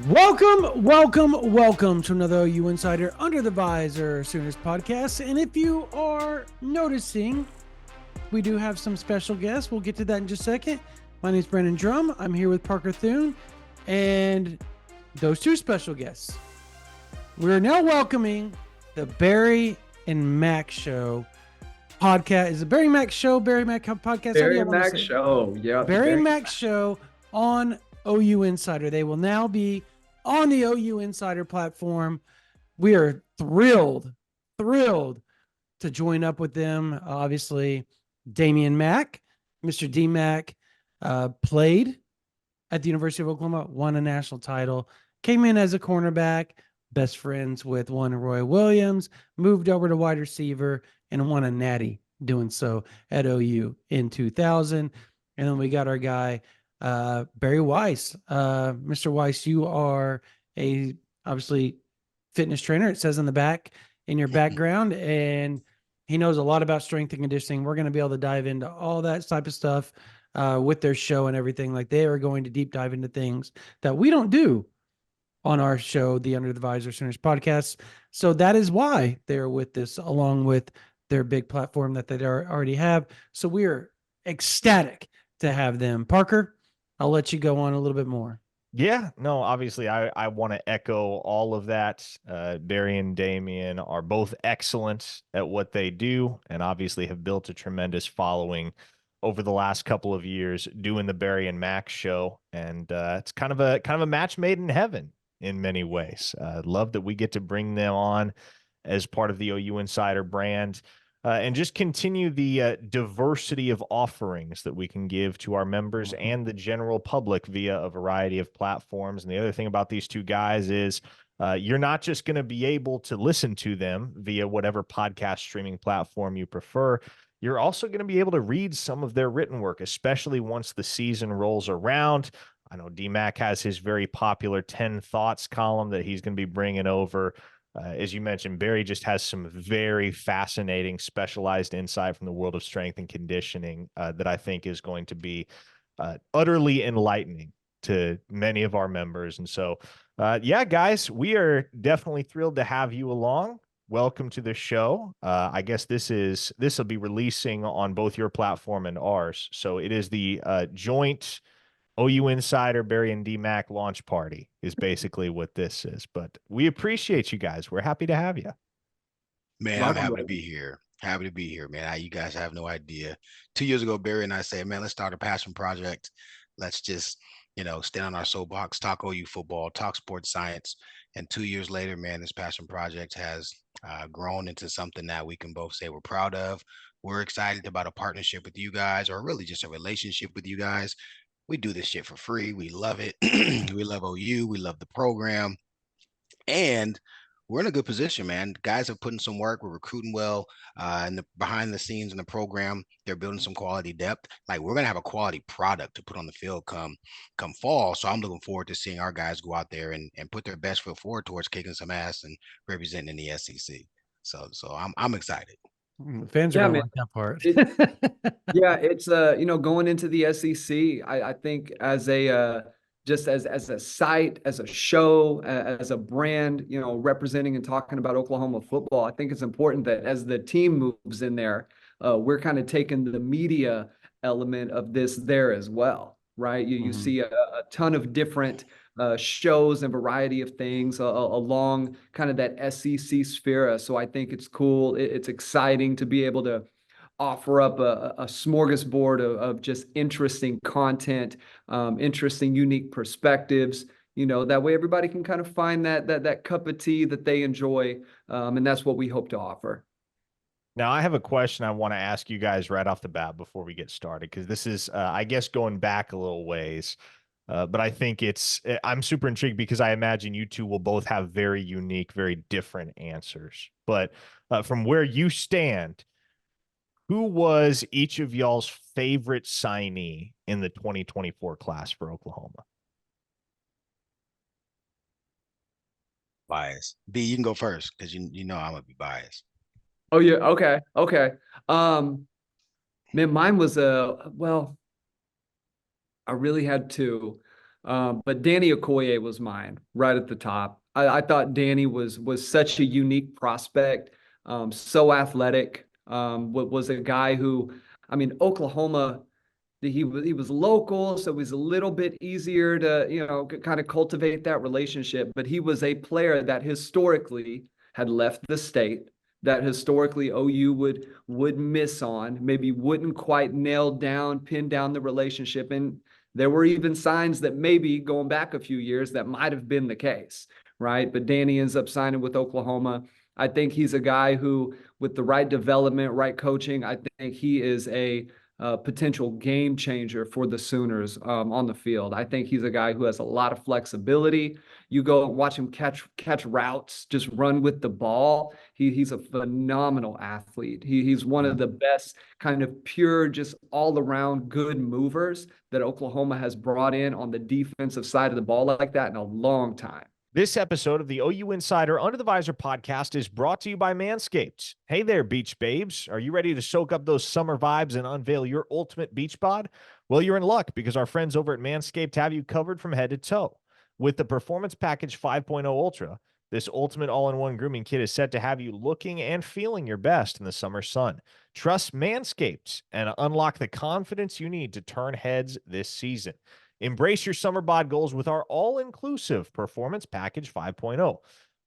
Welcome to another OU Insider Under the Visor Sooners podcast. And if you are noticing, we do have some special guests. We'll get to that in just a second. My name is Brandon Drum. I'm here with Parker Thune and those two special guests. We're now welcoming the Barry and Mack Show podcast. Is it Barry Mack Show? Barry Mack podcast? Barry and Mack Show. Yeah. Barry and Mack Show on OU Insider. They will now be on the OU Insider platform. We are thrilled to join up with them. Obviously, Damian Mack, Mr. D Mack, played at the University of Oklahoma, won a national title, came in as a cornerback, best friends with one Roy Williams, moved over to wide receiver, and won a natty doing so at OU in 2000. And then we got our guy, Barry Weiss. Mr. Weiss, you are obviously fitness trainer. It says in the back in your background, and he knows a lot about strength and conditioning. We're going to be able to dive into all that type of stuff with their show and everything. Like, they are going to deep dive into things that we don't do on our show, the Under the Visor Sooners podcast. So that is why they're with this, along with their big platform that they already have. So we are ecstatic to have them. Parker, I'll let you go on a little bit more. Yeah, no, obviously I want to echo all of that. Barry and Damian are both excellent at what they do, and obviously have built a tremendous following over the last couple of years doing the Barry and Mack show. And it's kind of a match made in heaven in many ways. Love that we get to bring them on as part of the OU Insider brand. And just continue the diversity of offerings that we can give to our members and the general public via a variety of platforms. And the other thing about these two guys is you're not just going to be able to listen to them via whatever podcast streaming platform you prefer. You're also going to be able to read some of their written work, especially once the season rolls around. I know D-Mac has his very popular 10 Thoughts column that he's going to be bringing over. As you mentioned, Barry just has some very fascinating specialized insight from the world of strength and conditioning that I think is going to be utterly enlightening to many of our members. And so, yeah, guys, we are definitely thrilled to have you along. Welcome to the show. I guess this will be releasing on both your platform and ours. So it is the joint OU Insider, Barry and D-Mac launch party is basically what this is. But we appreciate you guys. We're happy to have you. Man, I'm happy to be here. Happy to be here, man. You guys have no idea. 2 years ago, Barry and I said, man, let's start a passion project. Let's just, stand on our soapbox, talk OU football, talk sports science. And 2 years later, man, this passion project has grown into something that we can both say we're proud of. We're excited about a partnership with you guys, or really just a relationship with you guys. We do this shit for free. We love it. We love OU. We love the program. And we're in a good position, man. Guys have put in some work. We're recruiting well. And behind the scenes in the program, they're building some quality depth. Like, we're going to have a quality product to put on the field come fall. So I'm looking forward to seeing our guys go out there and put their best foot forward towards kicking some ass and representing in the SEC. So I'm excited. Fans are going to like that part. It's going into the SEC, I think as a just as a site, as a show, as a brand, representing and talking about Oklahoma football, I think it's important that as the team moves in there, we're kind of taking the media element of this there as well, right? You see a ton of different shows and variety of things along kind of that SEC sphere. So I think it's cool. It's exciting to be able to offer up a smorgasbord of just interesting content, interesting, unique perspectives. That way everybody can kind of find that cup of tea that they enjoy. And that's what we hope to offer. Now, I have a question I want to ask you guys right off the bat before we get started, because this is, I guess, going back a little ways. But I think I'm super intrigued because I imagine you two will both have very unique, very different answers. But from where you stand, who was each of y'all's favorite signee in the 2024 class for Oklahoma? Bias. B, you can go first because you know I'm gonna be biased. Oh yeah, okay. Man, mine was I really had to. But Danny Okoye was mine right at the top. I thought Danny was such a unique prospect, so athletic. Was a guy who, I mean, Oklahoma. He was local, so it was a little bit easier to kind of cultivate that relationship. But he was a player that historically had left the state, that historically OU would miss on, maybe wouldn't quite pin down the relationship. And there were even signs that maybe going back a few years that might have been the case, right? But Danny ends up signing with Oklahoma. I think he's a guy who, with the right development, right coaching, I think he is a potential game changer for the Sooners on the field. I think he's a guy who has a lot of flexibility. You go and watch him catch routes, just run with the ball. He's a phenomenal athlete. He's one of the best kind of pure, just all around good movers that Oklahoma has brought in on the defensive side of the ball like that in a long time. This episode of the OU Insider Under the Visor podcast is brought to you by Manscaped. Hey there, beach babes. Are you ready to soak up those summer vibes and unveil your ultimate beach bod? Well, you're in luck because our friends over at Manscaped have you covered from head to toe. With the Performance Package 5.0 Ultra, this ultimate all-in-one grooming kit is set to have you looking and feeling your best in the summer sun. Trust Manscaped and unlock the confidence you need to turn heads this season. Embrace your summer bod goals with our all-inclusive Performance Package 5.0.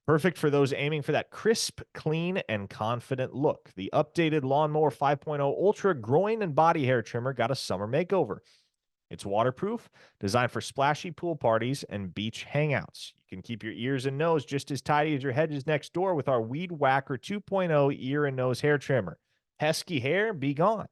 Perfect for those aiming for that crisp, clean, and confident look. The updated Lawnmower 5.0 Ultra Groin and Body Hair Trimmer got a summer makeover. It's waterproof, designed for splashy pool parties and beach hangouts. You can keep your ears and nose just as tidy as your hedges next door with our Weed Whacker 2.0 ear and nose hair trimmer. Pesky hair, be gone.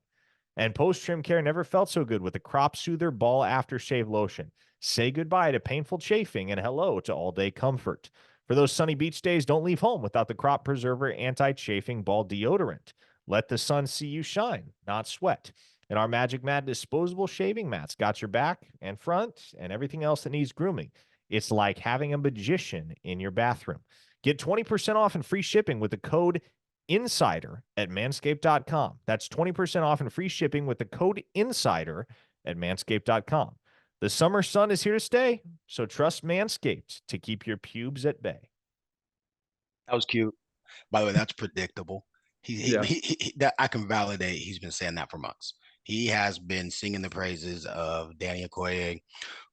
And post-trim care never felt so good with the Crop Soother Ball Aftershave Lotion. Say goodbye to painful chafing and hello to all-day comfort. For those sunny beach days, don't leave home without the Crop Preserver Anti-Chafing Ball Deodorant. Let the sun see you shine, not sweat. And our Magic Mat disposable shaving mats got your back and front and everything else that needs grooming. It's like having a magician in your bathroom. Get 20% off and free shipping with the code INSIDER at manscaped.com. That's 20% off and free shipping with the code INSIDER at manscaped.com. The summer sun is here to stay, so trust Manscaped to keep your pubes at bay. That was cute. By the way, that's predictable. That I can validate. He's been saying that for months. He has been singing the praises of Danny Okoye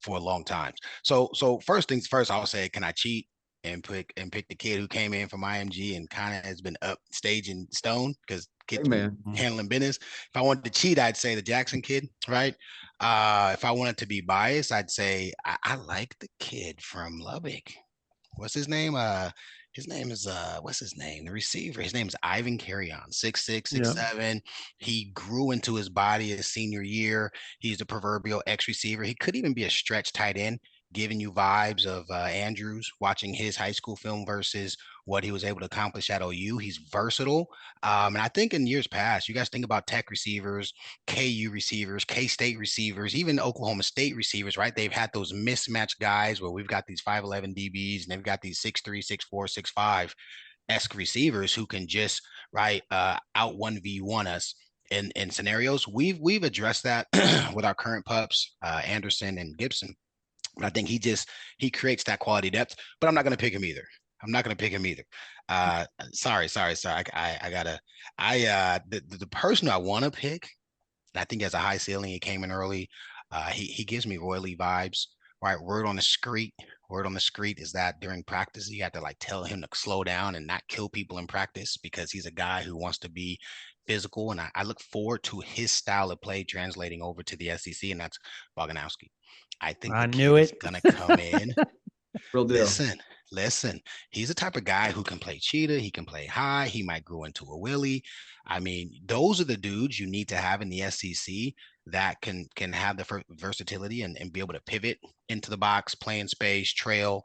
for a long time. So first things first, I'll say, can I cheat and pick the kid who came in from IMG and kind of has been up stage in stone because kid's been handling business? If I wanted to cheat, I'd say the Jackson kid, right? If I wanted to be biased, I'd say I like the kid from Lubbock. What's his name? His name is what's his name? The receiver. His name is Ivan Carrion, 6'6", 6'7". He grew into his body his senior year. He's the proverbial X receiver. He could even be a stretch tight end, giving you vibes of Andrews, watching his high school film versus what he was able to accomplish at OU. He's versatile. And I think in years past, you guys think about Tech receivers, KU receivers, K-State receivers, even Oklahoma State receivers, right? They've had those mismatched guys where we've got these 5'11 DBs and they've got these 6'3", 6'4", 6'5" receivers who can just out 1v1 us in scenarios. We've addressed that with our current pups, Anderson and Gibson. But I think he creates that quality depth, but I'm not going to pick him either. Sorry. The person I want to pick, and I think has a high ceiling. He came in early. He gives me Roy Lee vibes, right? Word on the street is that during practice, you have to tell him to slow down and not kill people in practice because he's a guy who wants to be physical. And I look forward to his style of play translating over to the SEC, and that's Boganowski. I think the kid is gonna come in. Real deal. Listen, he's the type of guy who can play cheetah. He can play high. He might grow into a Willie. I mean, those are the dudes you need to have in the SEC that can have the versatility and be able to pivot into the box, play in space, trail,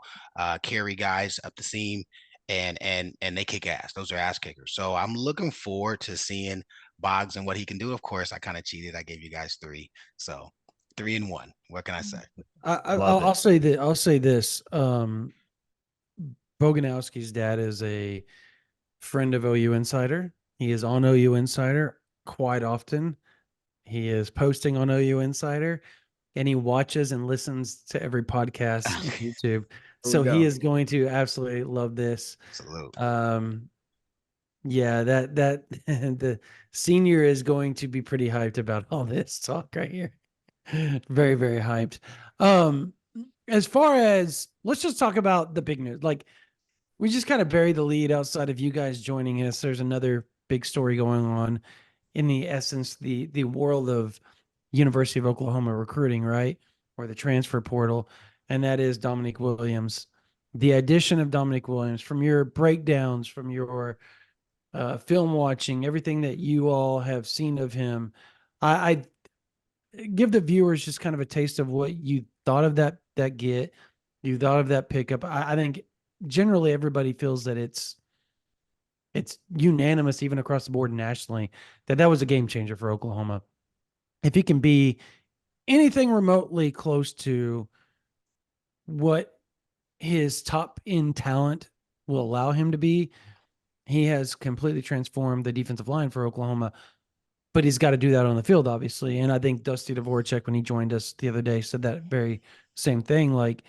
carry guys up the seam, and they kick ass. Those are ass kickers. So I'm looking forward to seeing Boggs and what he can do. Of course, I kind of cheated. I gave you guys 3. So 3-1. What can I say? I'll say that. I'll say this. Boganowski's dad is a friend of OU Insider. He is on OU Insider quite often. He is posting on OU Insider. and he watches and listens to every podcast on YouTube. There we So he go. is going to absolutely love this. Salute. Yeah, that the senior is going to be pretty hyped about all this talk right here. Very, very hyped. As far as, let's just talk about the big news. Like, we just kind of buried the lead outside of you guys joining us. There's another big story going on in the essence, the world of University of Oklahoma recruiting, right? Or the transfer portal. And that is Dominic Williams. The addition of Dominic Williams, from your breakdowns, from your film watching, everything that you all have seen of him, I give the viewers just kind of a taste of what you thought of that get, you thought of that pickup. I think generally everybody feels that it's unanimous, even across the board nationally, that was a game changer for Oklahoma. If he can be anything remotely close to what his top end talent will allow him to be, he has completely transformed the defensive line for Oklahoma. But he's got to do that on the field, obviously. And I think Dusty Dvorak, when he joined us the other day, said that very same thing. Like,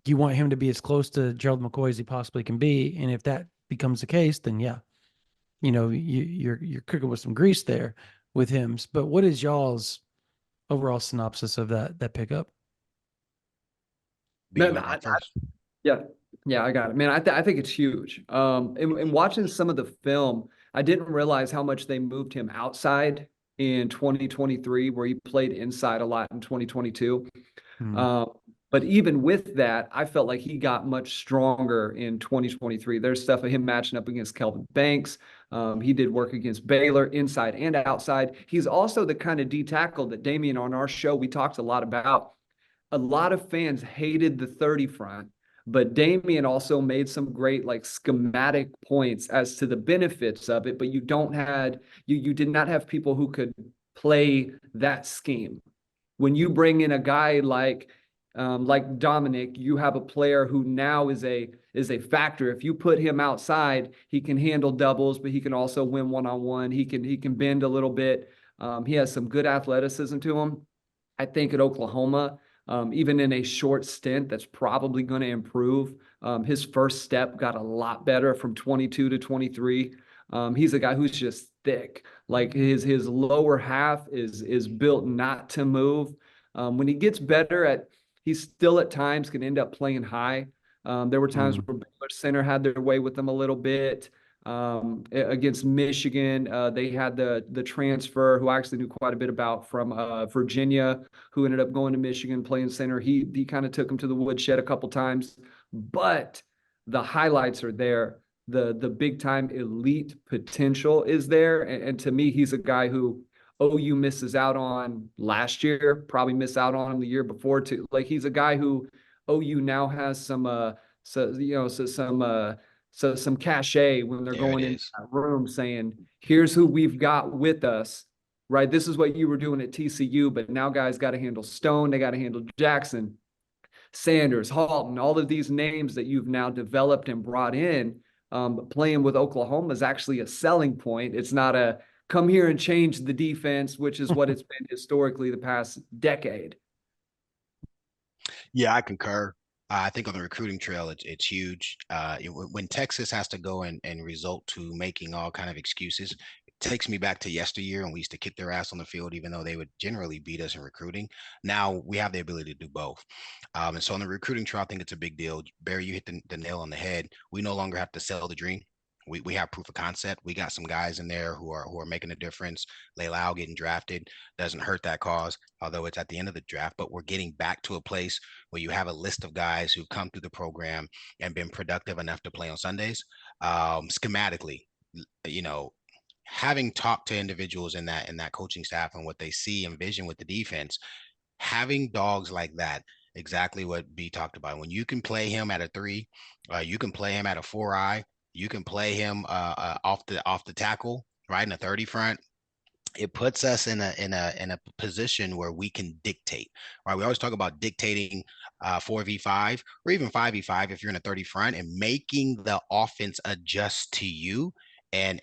you want him to be as close to Gerald McCoy as he possibly can be. And if that becomes the case, then yeah, you're cooking with some grease there with him. But what is y'all's overall synopsis of that pickup? B, you wanna go first? Yeah, I got it, man. I think it's huge. In watching some of the film, I didn't realize how much they moved him outside in 2023, where he played inside a lot in 2022. But even with that, I felt like he got much stronger in 2023. There's stuff of him matching up against Kelvin Banks. He did work against Baylor inside and outside. He's also the kind of D tackle that Damian, on our show, we talked a lot about. A lot of fans hated the 30 front, but Damian also made some great like schematic points as to the benefits of it. But you did not have people who could play that scheme. When you bring in a guy like Dominic, you have a player who now is a factor. If you put him outside, he can handle doubles, but he can also win one-on-one. He can bend a little bit. He has some good athleticism to him. I think at Oklahoma, even in a short stint, that's probably going to improve. His first step got a lot better from 22 to 23. He's a guy who's just thick. Like his lower half is built not to move. When he gets better he still at times can end up playing high. There were times where Baylor center had their way with him a little bit. Against Michigan, they had the transfer who I actually knew quite a bit about from Virginia, who ended up going to Michigan playing center. He kind of took him to the woodshed a couple times, but the highlights are there. The big time elite potential is there, and to me, he's a guy who OU misses out on last year, probably miss out on him the year before too. Like, he's a guy who OU now has some cachet when they're going into that room saying, here's who we've got with us, right? This is what you were doing at TCU, but now guys got to handle Stone. They got to handle Jackson, Sanders, Halton, all of these names that you've now developed and brought in. Playing with Oklahoma is actually a selling point. It's not a come here and change the defense, which is what it's been historically the past decade. Yeah, I concur. I think on the recruiting trail, it's huge. When Texas has to go and result to making all kind of excuses, it takes me back to yesteryear, and we used to kick their ass on the field, even though they would generally beat us in recruiting. Now we have the ability to do both. And so on the recruiting trail, I think it's a big deal. Barry, you hit the nail on the head. We no longer have to sell the dream. We have proof of concept. We got some guys in there who are making a difference. Leilao getting drafted doesn't hurt that cause, although it's at the end of the draft. But we're getting back to a place where you have a list of guys who've come through the program and been productive enough to play on Sundays. Schematically, having talked to individuals in that coaching staff and what they see and vision with the defense, having dogs like that, exactly what B talked about. When you can play him at a 3, you can play him at a 4-eye. You can play him off the tackle, right, in a 30 front. It puts us in a position where we can dictate, right? We always talk about dictating 4v5 or even 5v5 if you're in a 30 front, and making the offense adjust to you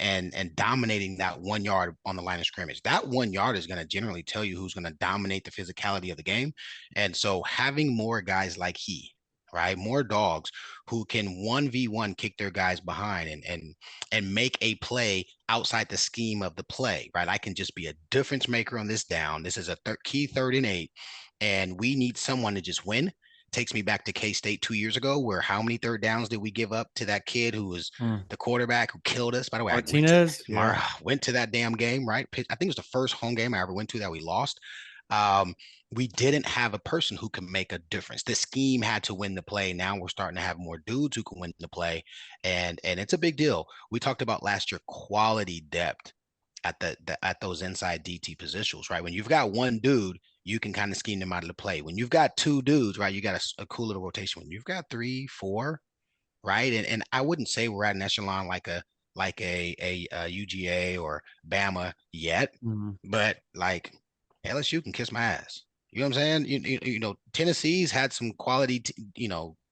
and dominating that 1 yard on the line of scrimmage. That 1 yard is going to generally tell you who's going to dominate the physicality of the game. And so having more guys like right, more dogs who can 1v1 kick their guys behind and make a play outside the scheme of the play, right? I can just be a difference maker on this down. This is a key 3rd and 8, and we need someone to just win. Takes me back to K-State 2 years ago, where how many 3rd downs did we give up to that kid who was the quarterback who killed us? By the way, Martinez went to that damn game, right? I think it was the first home game I ever went to that we lost. We didn't have a person who can make a difference. The scheme had to win the play. Now we're starting to have more dudes who can win the play, and it's a big deal. We talked about last year quality depth at those inside DT positions, right? When you've got one dude, you can kind of scheme them out of the play. When you've got 2 dudes, right, you got a cool little rotation. When you've got 3, 4, right, and I wouldn't say we're at an echelon like a UGA or Bama yet, but like LSU can kiss my ass. You know what I'm saying? You know, Tennessee's had some quality,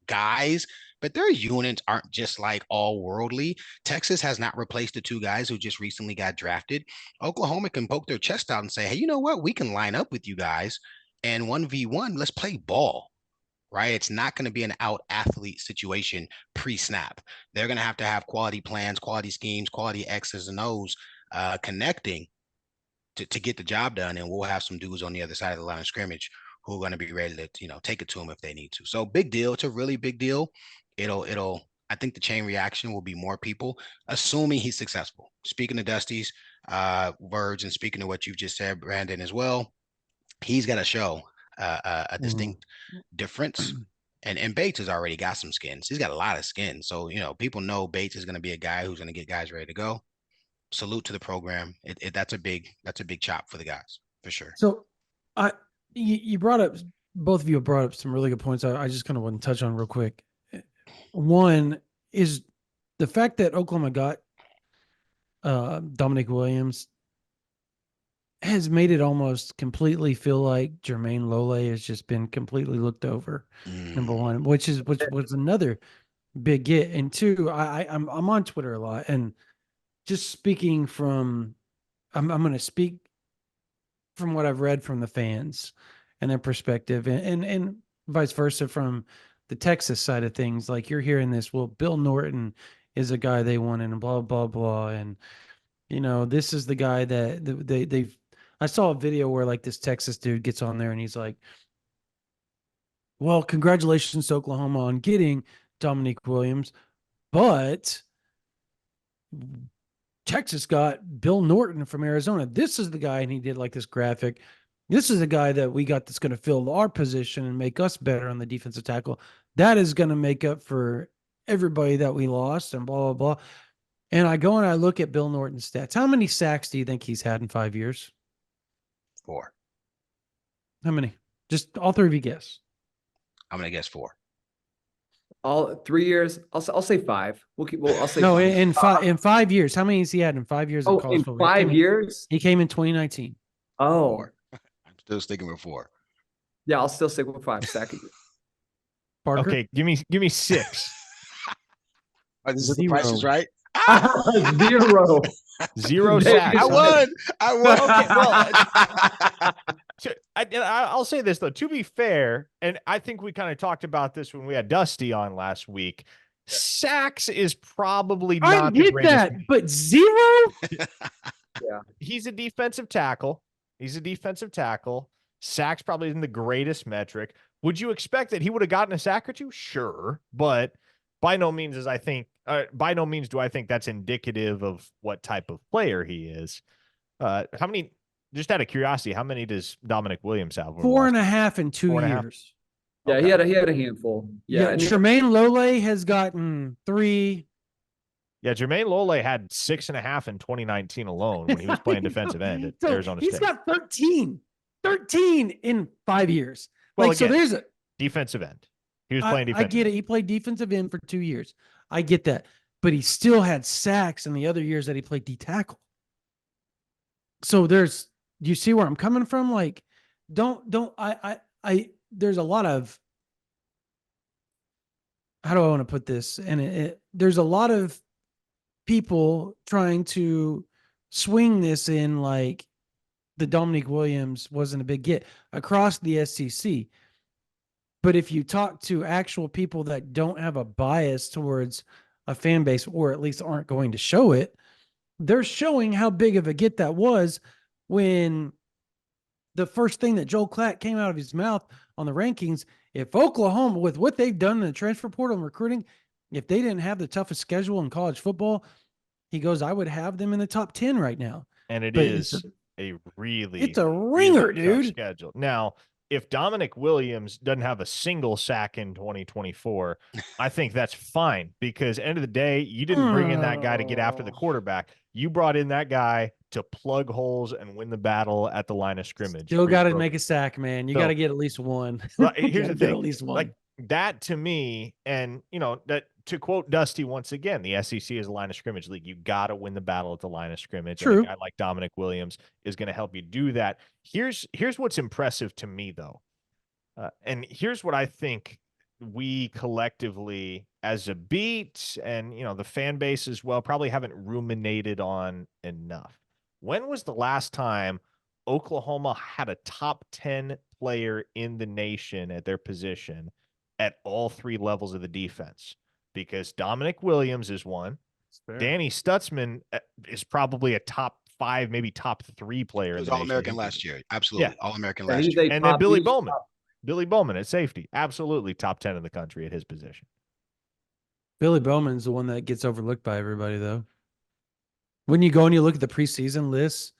guys, but their units aren't just like all worldly. Texas has not replaced the 2 guys who just recently got drafted. Oklahoma can poke their chest out and say, hey, you know what? We can line up with you guys and 1v1, let's play ball, right? It's not going to be an out athlete situation pre-snap. They're going to have quality plans, quality schemes, quality X's and O's connecting to get the job done. And we'll have some dudes on the other side of the line of scrimmage who are going to be ready to, take it to them if they need to. So big deal. It's a really big deal. I think the chain reaction will be more people, assuming he's successful. Speaking of Dusty's words and speaking to what you've just said, Brandon, as well, he's got to show a distinct difference. And Bates has already got some skins. He's got a lot of skins. So, people know Bates is going to be a guy who's going to get guys ready to go. Salute to the program. That's a big chop for the guys, for sure. So you brought up, both of you have brought up some really good points. I just kind of want to touch on real quick. One is the fact that Oklahoma got Dominic Williams has made it almost completely feel like Jermaine Lole has just been completely looked over. Number one, which was another big get. And 2, I'm on Twitter a lot, and just speaking from, I'm going to speak from what I've read from the fans and their perspective, and vice versa from the Texas side of things. Like, you're hearing this, well, Bill Norton is a guy they wanted and blah, blah, blah. And, this is the guy that I saw a video where like this Texas dude gets on there and he's like, well, congratulations to Oklahoma on getting Dominic Williams, but Texas got Bill Norton from Arizona. This is the guy, and he did like this graphic. This is a guy that we got that's going to fill our position and make us better on the defensive tackle. That is going to make up for everybody that we lost and blah, blah, blah. And I go and I look at Bill Norton's stats. How many sacks do you think he's had in 5 years? 4. How many? Just all 3 of you guess. I'm going to guess 4. All 3 years. I'll say 5. I'll say no, 5. in 5 years. How many has he had in 5 years? Oh, in 5 years? He came in 2019. Oh, 4. I'm still sticking with 4. Yeah, I'll still stick with 5 sacks. Parker? Okay, give me 6. This is the prices, right? 0. 0 sacks. I won. Okay, well, I'll say this though. To be fair, and I think we kind of talked about this when we had Dusty on last week. Sacks is probably not. I get that, but 0. Yeah, he's a defensive tackle. Sacks probably isn't the greatest metric. Would you expect that he would have gotten a sack or 2? Sure, but by no means do I think that's indicative of what type of player he is. How many? Just out of curiosity, how many does Dominic Williams have? 4.5 in 2 years. Yeah, Okay. he had a handful. Yeah, and Jermaine Lole has gotten 3. Yeah, Jermaine Lole had 6.5 in 2019 alone when he was playing defensive end at Arizona State. He's got 13 in 5 years. Well, Like, again, so there's a defensive end. He was playing defensive. I get it. He played defensive end for 2 years. I get that. But he still had sacks in the other years that he played D tackle. So do you see where I'm coming from? Like, there's a lot of, how do I want to put this? And there's a lot of people trying to swing this in like the Dominic Williams wasn't a big get across the SEC. But if you talk to actual people that don't have a bias towards a fan base, or at least aren't going to show it, they're showing how big of a get that was when the first thing that Joel Klatt came out of his mouth on the rankings, if Oklahoma, with what they've done in the transfer portal and recruiting, if they didn't have the toughest schedule in college football, he goes, I would have them in the top 10 right now. And But it's a it's a ringer, really tough dude. schedule. Now, if Dominic Williams doesn't have a single sack in 2024, I think that's fine, because end of the day, you didn't bring in that guy to get after the quarterback. You brought in that guy to plug holes and win the battle at the line of scrimmage. Still got to make a sack, man. You got to get at least one. Here's the thing. At least one. Like that to me, and that, to quote Dusty once again, the SEC is a line of scrimmage league. You got to win the battle at the line of scrimmage. True. And a guy like Dominic Williams is going to help you do that. Here's what's impressive to me, though. And here's what I think we collectively as a beat and, the fan base as well probably haven't ruminated on enough. When was the last time Oklahoma had a top 10 player in the nation at their position at all three levels of the defense? Because Dominic Williams is one. Danny Stutzman is probably a top 5, maybe top 3 player. He was All-American last year. Absolutely. Yeah. All-American last year. And then Billy Bowman. Billy Bowman at safety. Absolutely top 10 in the country at his position. Billy Bowman's the one that gets overlooked by everybody, though. When you go and you look at the preseason lists,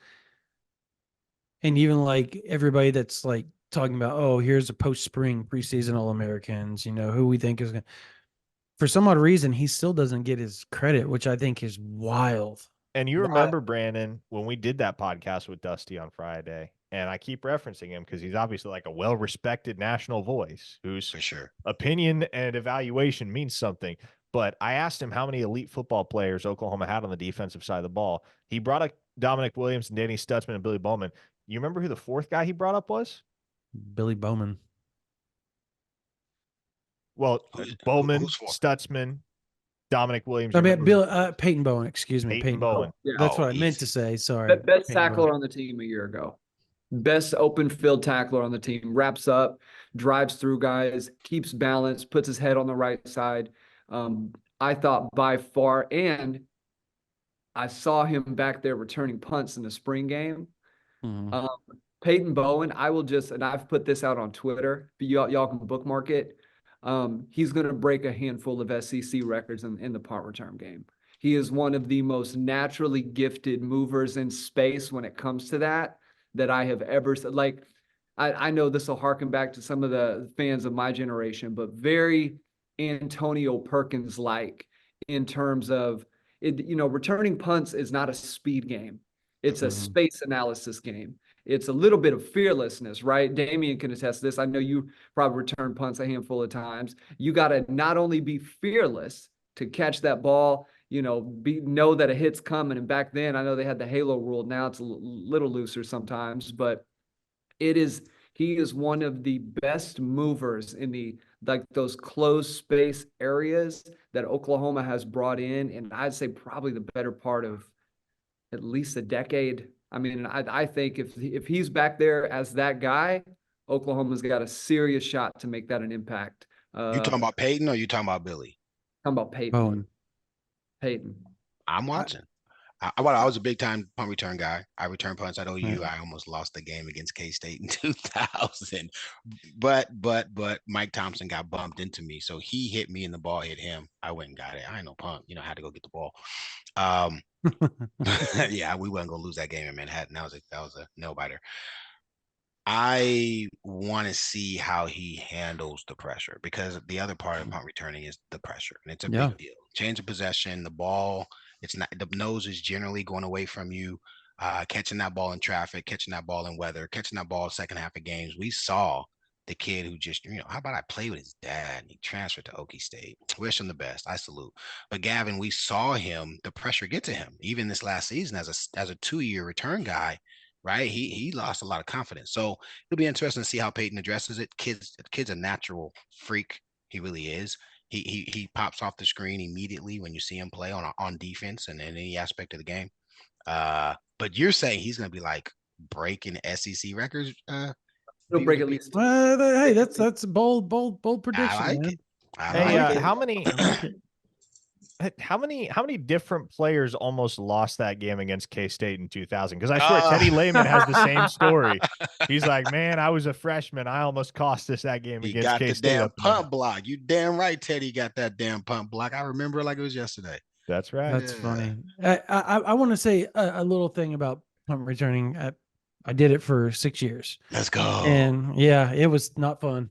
and even like everybody that's like talking about, oh, here's a post-spring preseason All-Americans, who we think is going to, for some odd reason, he still doesn't get his credit, which I think is wild. And you remember, Brandon, when we did that podcast with Dusty on Friday, and I keep referencing him because he's obviously like a well-respected national voice whose For sure. opinion and evaluation means something. But I asked him how many elite football players Oklahoma had on the defensive side of the ball. He brought up Dominic Williams and Danny Stutzman and Billy Bowman. You remember who the fourth guy he brought up was? Billy Bowman. Well, Bowman, who's fourth? Stutzman, Dominic Williams. I mean, Peyton Bowen, excuse me. Peyton Bowen. Yeah. That's what I meant easy. to say. Sorry. Best Peyton tackler Bowen. on the team a year ago. Best open field tackler on the team. Wraps up, drives through guys, keeps balance, puts his head on the right side. I thought by far, and I saw him back there returning punts in the spring game. Mhm. Peyton Bowen, I will just, and I've put this out on Twitter, but y'all can bookmark it. He's going to break a handful of SEC records in the punt return game. He is one of the most naturally gifted movers in space when it comes to that I have ever said. Like, I know this will harken back to some of the fans of my generation, but very Antonio Perkins-like in terms of it. Returning punts is not a speed game. It's a space analysis game. It's a little bit of fearlessness, right? Damian can attest to this. I know you probably returned punts a handful of times. You got to not only be fearless to catch that ball, know that a hit's coming. And back then, I know they had the halo rule. Now it's a little looser sometimes, but he is one of the best movers in those closed space areas that Oklahoma has brought in. And I'd say probably the better part of at least a decade. I mean, I think if he's back there as that guy, Oklahoma's got a serious shot to make that an impact. You talking about Peyton or you talking about Billy? Talking about Peyton. Bowen. Peyton. I'm watching. I was a big time punt return guy. I returned punts at OU. I almost lost the game against K-State in 2000. But Mike Thompson got bumped into me. So he hit me and the ball hit him. I went and got it. I ain't no punt. I had to go get the ball. Yeah, we wasn't gonna lose that game in Manhattan. That was a nail biter. I want to see how he handles the pressure, because the other part of punt returning is the pressure, and it's a big deal. Change of possession, the ball, it's not, the nose is generally going away from you. Catching that ball in traffic, catching that ball in weather, catching that ball second half of games. We saw the kid who just, how about I play with his dad and he transferred to Okie State. Wish him the best. I salute. But Gavin, we saw him, the pressure get to him. Even this last season as a 2-year return guy, right? He lost a lot of confidence. So it'll be interesting to see how Peyton addresses it. Kid's a natural freak. He really is. He pops off the screen immediately when you see him play on defense and in any aspect of the game. But you're saying he's going to be like breaking SEC records? He'll break at least. Hey, that's a bold I prediction, like man. it. I Hey, like it. how many I like it. how many different players almost lost that game against K-State in 2000? Because I swear Teddy Lehman has the same story. He's like, man, I was a freshman. I almost cost us that game He against got the K-State. damn up in there. punt block. You damn right, Teddy got that damn punt block. I remember it like it was yesterday. That's right. That's Yeah. funny. I want to say a little thing about punt returning. I did it for 6 years, Let's go. and yeah, it was not fun.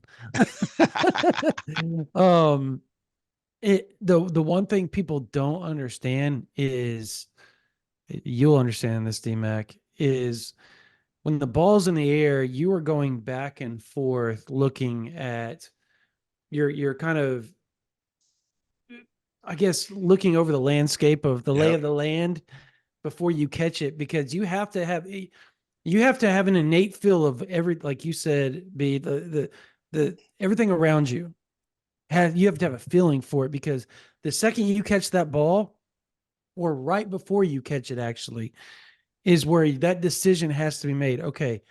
The one thing people don't understand is, you'll understand this, D-Mac, is when the ball's in the air, you are going back and forth looking at you're kind of, I guess, looking over the landscape of the lay Yep. of the land before you catch it, because you have to have an innate feel of like you said, the everything around you. You have to have a feeling for it, because the second you catch that ball, or right before you catch it, actually, is where that decision has to be made. Okay,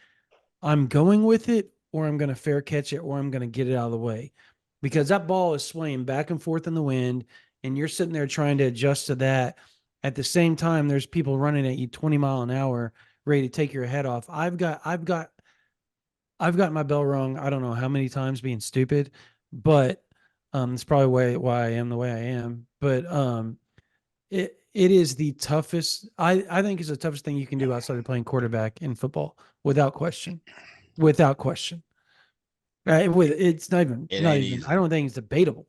I'm going with it, or I'm going to fair catch it, or I'm going to get it out of the way, because that ball is swaying back and forth in the wind, and you're sitting there trying to adjust to that. At the same time, there's people running at you 20 mile an hour, ready to take your head off. I've got my bell rung. I don't know how many times being stupid, but it's probably why I am the way I am. But it is the toughest. I think it's the toughest thing you can do outside of playing quarterback in football, without question. Without question. It's not even. It Not ain't even. easy. I don't think it's debatable.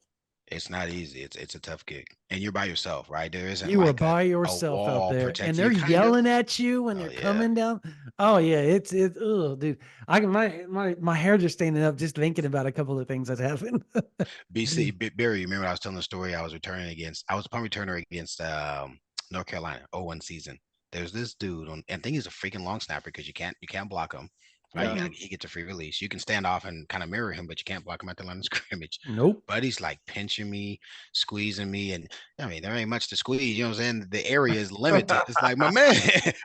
It's not easy. It's a tough gig, and you're by yourself, right? There isn't You are like by a yourself out wall there, protecting and you, they're kind of. yelling at you when Oh, they're yeah. coming down. Oh yeah, it's oh dude. I can my hair just standing up just thinking about a couple of things that happened. Barry, you remember I was telling the story I was a punt returner against North Carolina, 0-1 season. There's this dude and I think he's a freaking long snapper because you can't block him. Right. Yeah. He gets a free release. You can stand off and kind of mirror him, but you can't block him at the line of scrimmage. Nope. But he's like pinching me, squeezing me. And I mean, there ain't much to squeeze. You know what I'm saying? The area is limited. It's like, my man,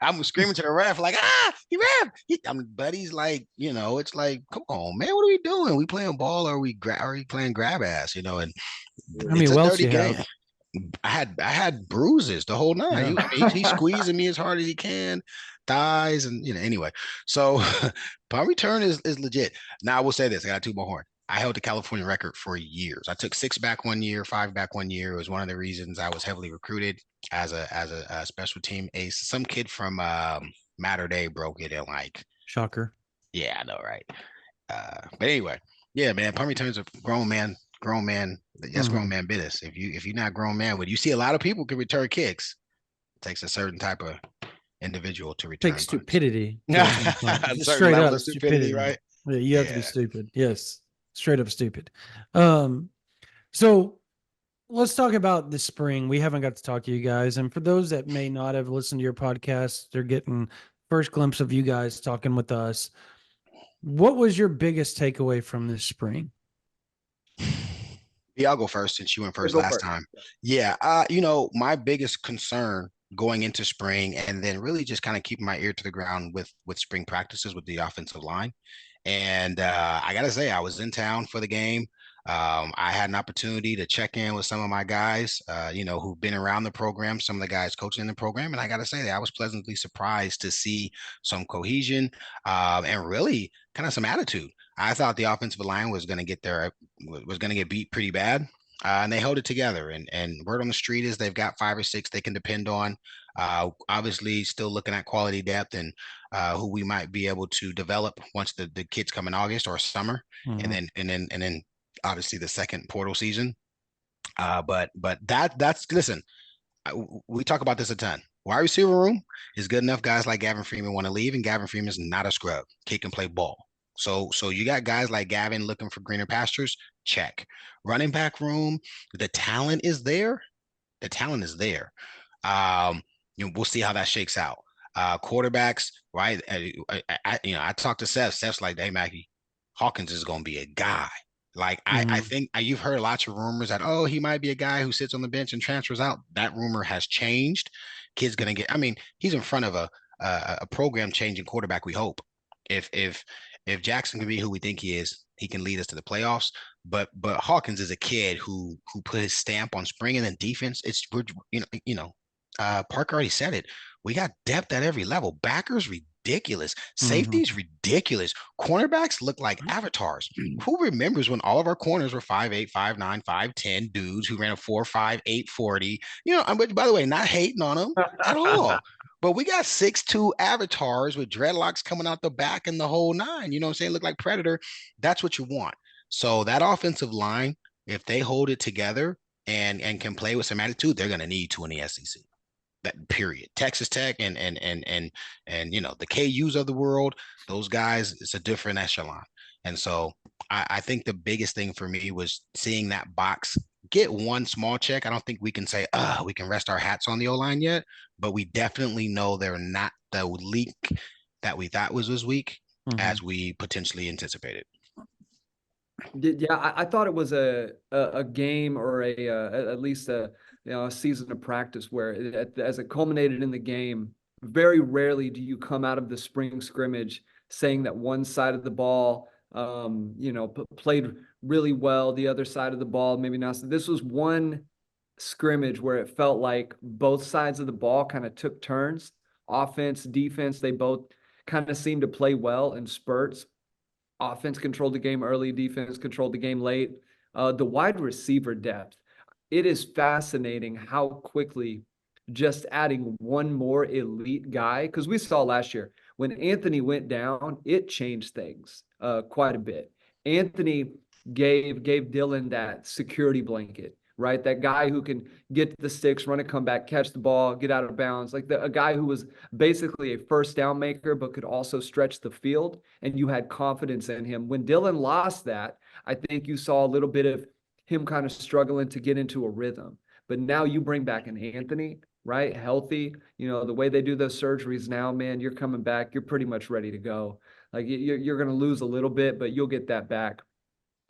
I'm screaming to the ref, like, he ref. But he's like, it's like, come on, man, what are we doing? We playing ball or are we playing grab ass, And How many it's a welts dirty you game. have? I had bruises the whole night. Yeah. He's squeezing me as hard as he can, thighs, and anyway. So punt return is legit. Now I will say this: I got two more horn. I held the California record for years. I took 6 back 1 year, 5 back 1 year. It was one of the reasons I was heavily recruited as a special team ace. Some kid from Matter Day broke it in like. Shocker. Yeah, I know, right? But anyway, yeah, man. Punt returns a grown man. That's grown man business. If you're not grown man, you see a lot of people can return kicks. It takes a certain type of individual to return. Takes stupidity. Just Straight up of stupidity, right? Yeah, you have to be stupid. Yes, straight up stupid. So let's talk about the spring. We haven't got to talk to you guys, and for those that may not have listened to your podcast, they're getting first glimpse of you guys talking with us. What was your biggest takeaway from this spring? Yeah, I'll go first since you went first last time. Yeah, my biggest concern going into spring and then really just kind of keeping my ear to the ground with spring practices with the offensive line. And I got to say, I was in town for the game. I had an opportunity to check in with some of my guys, who've been around the program, some of the guys coaching in the program. And I got to say that I was pleasantly surprised to see some cohesion and really kind of some attitude. I thought the offensive line was going to get beat pretty bad. And they held it together. And word on the street is they've got 5 or 6 they can depend on. Obviously, still looking at quality depth and who we might be able to develop once the kids come in August or summer, and then obviously the second portal season. But that's listen. We talk about this a ton. Wide receiver room is good enough. Guys like Gavin Freeman want to leave, and Gavin Freeman is not a scrub. He can play ball. So you got guys like Gavin looking for greener pastures. Check. Running back room, the talent is there. We'll see how that shakes out. Quarterbacks, right? I talked to Seth. Seth's like, hey, Mackey, Hawkins is going to be a guy. Like I think you've heard lots of rumors that, oh, he might be a guy who sits on the bench and transfers out. That rumor has changed. Kid's gonna get. I mean, he's in front of a program changing quarterback. We hope if Jackson can be who we think he is, he can lead us to the playoffs. But Hawkins is a kid who put his stamp on spring, and then defense. Parker already said it. We got depth at every level. Backers ridiculous. Safeties ridiculous. Cornerbacks look like avatars. Who remembers when all of our corners were 5'8", 5'9", 5'10" dudes who ran a 4.5, 840? By the way, not hating on them at all. But we got 6'2" avatars with dreadlocks coming out the back and the whole nine. You know what I'm saying? Look like Predator. That's what you want. So that offensive line, if they hold it together and can play with some attitude, they're going to need to in the SEC. That period. Texas Tech and the KUs of the world, those guys, it's a different echelon. And so I think the biggest thing for me was seeing that box get one small check. I don't think we can say, we can rest our hats on the O-line yet, but we definitely know they're not the leak that we thought was weak as we potentially anticipated. Yeah, I thought it was a game or at least a season of practice where as it culminated in the game, very rarely do you come out of the spring scrimmage saying that one side of the ball played really well, the other side of the ball maybe not. So this was one scrimmage where it felt like both sides of the ball kind of took turns. Offense, defense, they both kind of seemed to play well in spurts. Offense controlled the game early, defense controlled the game late. The wide receiver depth, it is fascinating how quickly just adding one more elite guy, because we saw last year when Anthony went down, it changed things quite a bit. Anthony gave Dylan that security blanket, right? That guy who can get to the sticks, run a comeback, catch the ball, get out of bounds. Like a guy who was basically a first down maker, but could also stretch the field, and you had confidence in him. When Dylan lost that, I think you saw a little bit of him kind of struggling to get into a rhythm. But now you bring back an Anthony, right? Healthy. The way they do those surgeries now, man, you're coming back. You're pretty much ready to go. Like you're going to lose a little bit, but you'll get that back.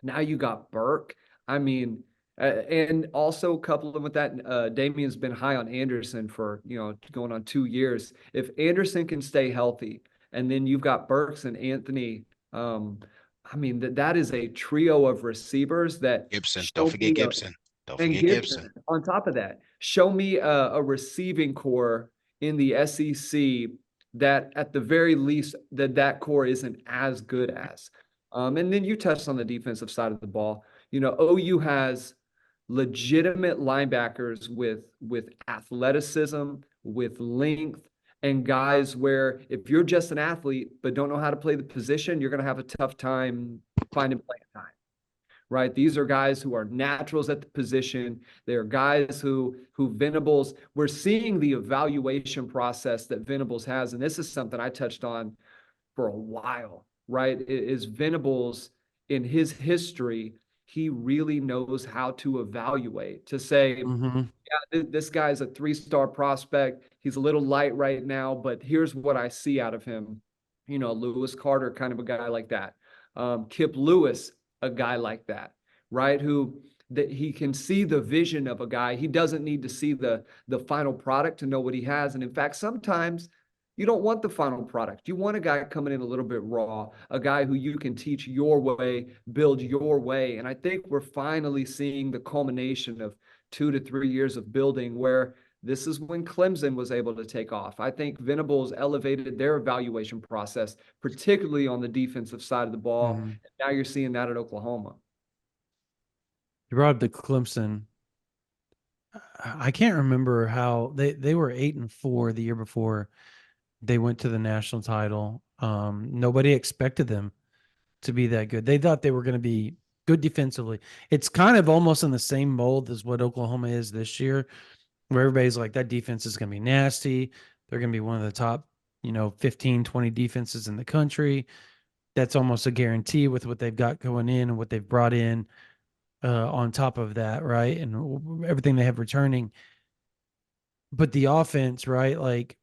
Now you got Burke. I mean, and also coupled with that, Damian's been high on Anderson for, going on 2 years. If Anderson can stay healthy, and then you've got Burks and Anthony, I mean, that is a trio of receivers that Gibson. Don't forget Gibson. Don't forget Gibson. On top of that, show me a receiving core in the SEC that at the very least that core isn't as good as. And then you touched on the defensive side of the ball. OU has legitimate linebackers with athleticism, with length, and guys where if you're just an athlete but don't know how to play the position, you're going to have a tough time finding playing time, right? These are guys who are naturals at the position. They are guys who Venables, we're seeing the evaluation process that Venables has, and this is something I touched on for a while, right? Is Venables in his history, he really knows how to evaluate, to say, yeah, this guy's a 3-star prospect. He's a little light right now, but here's what I see out of him. Lewis Carter, kind of a guy like that. Kip Lewis, a guy like that, right? That he can see the vision of a guy. He doesn't need to see the final product to know what he has. And in fact, sometimes you don't want the final product. You want a guy coming in a little bit raw, a guy who you can teach your way, build your way. And I think we're finally seeing the culmination of 2 to 3 years of building, where this is when Clemson was able to take off. I think Venables elevated their evaluation process, particularly on the defensive side of the ball. And now you're seeing that at Oklahoma. You brought up the Clemson. I can't remember how they were 8-4 the year before they went to the national title. Nobody expected them to be that good. They thought they were going to be good defensively. It's kind of almost in the same mold as what Oklahoma is this year, where everybody's like, that defense is going to be nasty. They're going to be one of the top, 15, 20 defenses in the country. That's almost a guarantee with what they've got going in and what they've brought in on top of that, right? And everything they have returning. But the offense, right? Like,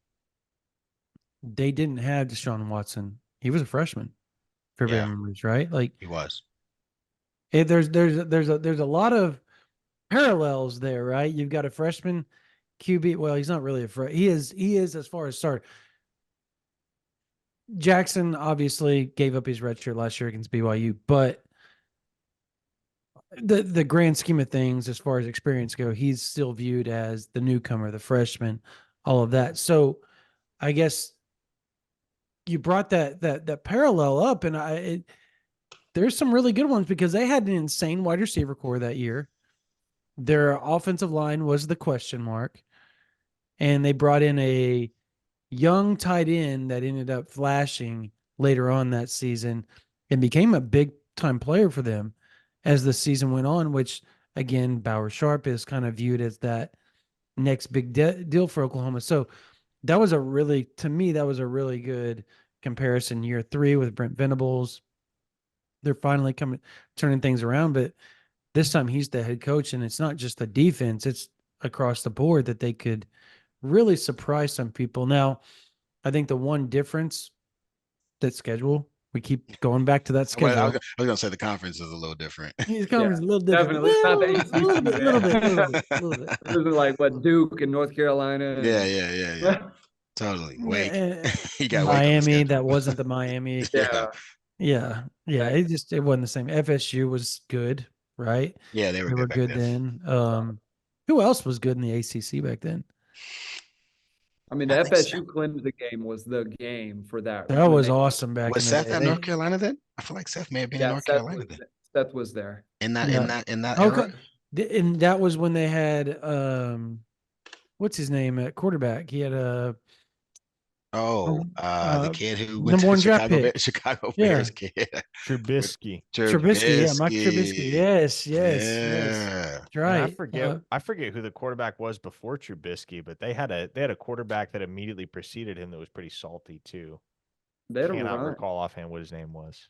they didn't have Deshaun Watson. He was a freshman, if everybody remembers, right? Like, he was. There's a lot of parallels there, right? You've got a freshman QB. Well, he's not really a freshman. He is as far as start. Jackson obviously gave up his red shirt last year against BYU, but the grand scheme of things, as far as experience go, he's still viewed as the newcomer, the freshman, all of that. So I guess you brought that parallel up, and there's some really good ones because they had an insane wide receiver core that year. Their offensive line was the question mark, and they brought in a young tight end that ended up flashing later on that season and became a big time player for them as the season went on, which again, Bauer Sharp is kind of viewed as that next big deal for Oklahoma. So that was to me, that was a really good comparison. Year 3 with Brent Venables. They're finally turning things around, but this time he's the head coach, and it's not just the defense, it's across the board that they could really surprise some people. Now, I think the one difference, that schedule, we keep going back to that schedule. Well, I was gonna say the conference is a little different. His conference is a little different. Definitely. It's not the A little bit. This is like what Duke and North Carolina. Yeah. Totally. Wake. You got Miami. That wasn't the Miami. Yeah. It wasn't the same. FSU was good, right? Yeah, they were good then. Who else was good in the ACC back then? I mean, the FSU Clemson game was the game for that. That was awesome back was in the Seth day. at North Carolina then? I feel like Seth may have been in North Carolina then. Seth was there. In that okay. era? And that was when they had what's his name at quarterback? He had a the kid who went number to one Chicago Bears kid. Trubisky. Yeah, Mike Trubisky. Yes. Yeah. Right. I forget who the quarterback was before Trubisky, but they had a quarterback that immediately preceded him that was pretty salty too. Cannot recall offhand what his name was.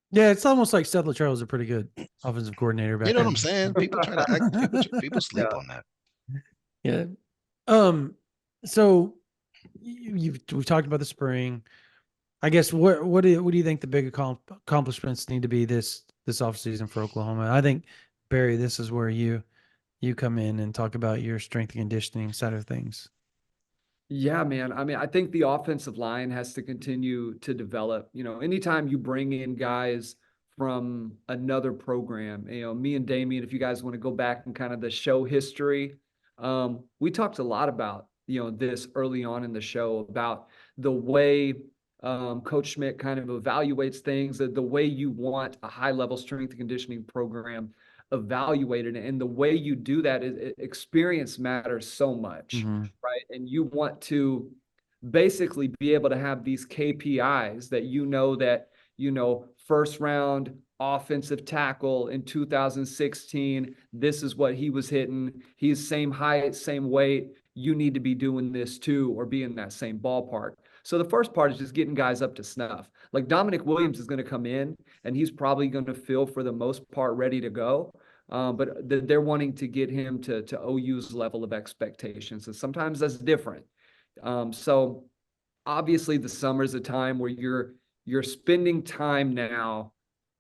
Yeah, it's almost like Seth Luttrell was a pretty good offensive coordinator back You know then. what I'm saying? People try to act, people sleep on that. Yeah. So we've talked about the spring. I guess what do you think the big accomplishments need to be this offseason for Oklahoma? I think, Barry, this is where you come in and talk about your strength and conditioning side of things. Yeah, man. I mean, I think the offensive line has to continue to develop. You know, anytime you bring in guys from another program, you know, me and Damian, if you guys want to go back and kind of the show history, we talked a lot about, you know, this early on in the show about the way Coach Schmidt kind of evaluates things, the way you want a high-level strength and conditioning program evaluated, and the way you do that is experience matters so much, right? And you want to basically be able to have these KPIs that first round offensive tackle in 2016, this is what he was hitting. He's same height, same weight. You need to be doing this too, or be in that same ballpark. So the first part is just getting guys up to snuff. Like Dominic Williams is going to come in, and he's probably going to feel for the most part ready to go. But they're wanting to get him to OU's level of expectations. And sometimes that's different. So obviously the summer is a time where you're spending time now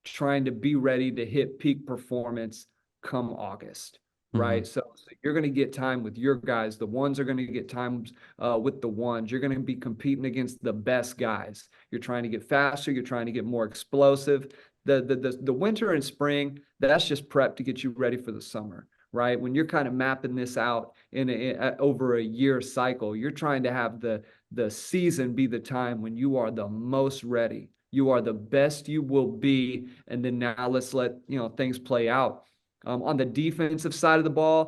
trying to be ready to hit peak performance come August. Right. So you're going to get time with your guys. The ones are going to get time with the ones. You're going to be competing against the best guys. You're trying to get faster. You're trying to get more explosive. The winter and spring, that's just prep to get you ready for the summer, right? When you're kind of mapping this out over a year cycle, you're trying to have the season be the time when you are the most ready. You are the best you will be. And then now let's let, things play out. On the defensive side of the ball,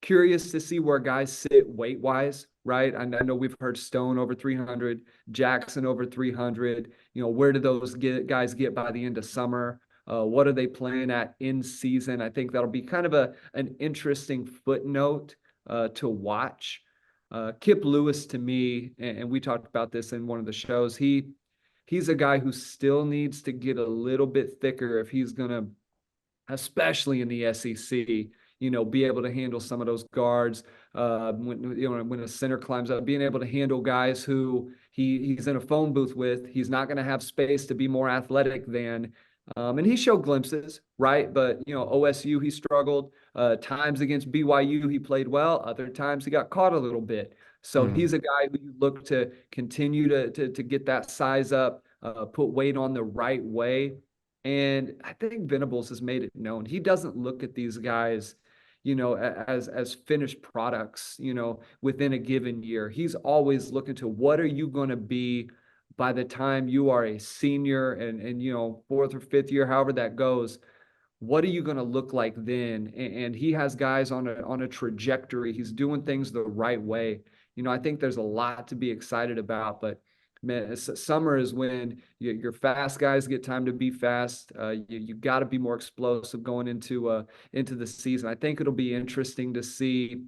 curious to see where guys sit weight-wise, right? I know we've heard Stone over 300, Jackson over 300. Where do those guys get by the end of summer? What are they playing at in season? I think that'll be kind of an interesting footnote to watch. Kip Lewis, to me, and we talked about this in one of the shows, he's a guy who still needs to get a little bit thicker if he's going to, especially in the SEC, be able to handle some of those guards. When a center climbs up, being able to handle guys who he's in a phone booth with, he's not going to have space to be more athletic than. And he showed glimpses, right? But, OSU, he struggled. Times against BYU, he played well. Other times he got caught a little bit. So he's a guy who you look to continue to get that size up, put weight on the right way. And I think Venables has made it known. He doesn't look at these guys, as finished products, within a given year. He's always looking to what are you going to be by the time you are a senior and fourth or fifth year, however that goes. What are you going to look like then? And he has guys on a trajectory. He's doing things the right way. I think there's a lot to be excited about, but man, summer is when your fast guys get time to be fast. You got to be more explosive going into the season. I think it'll be interesting to see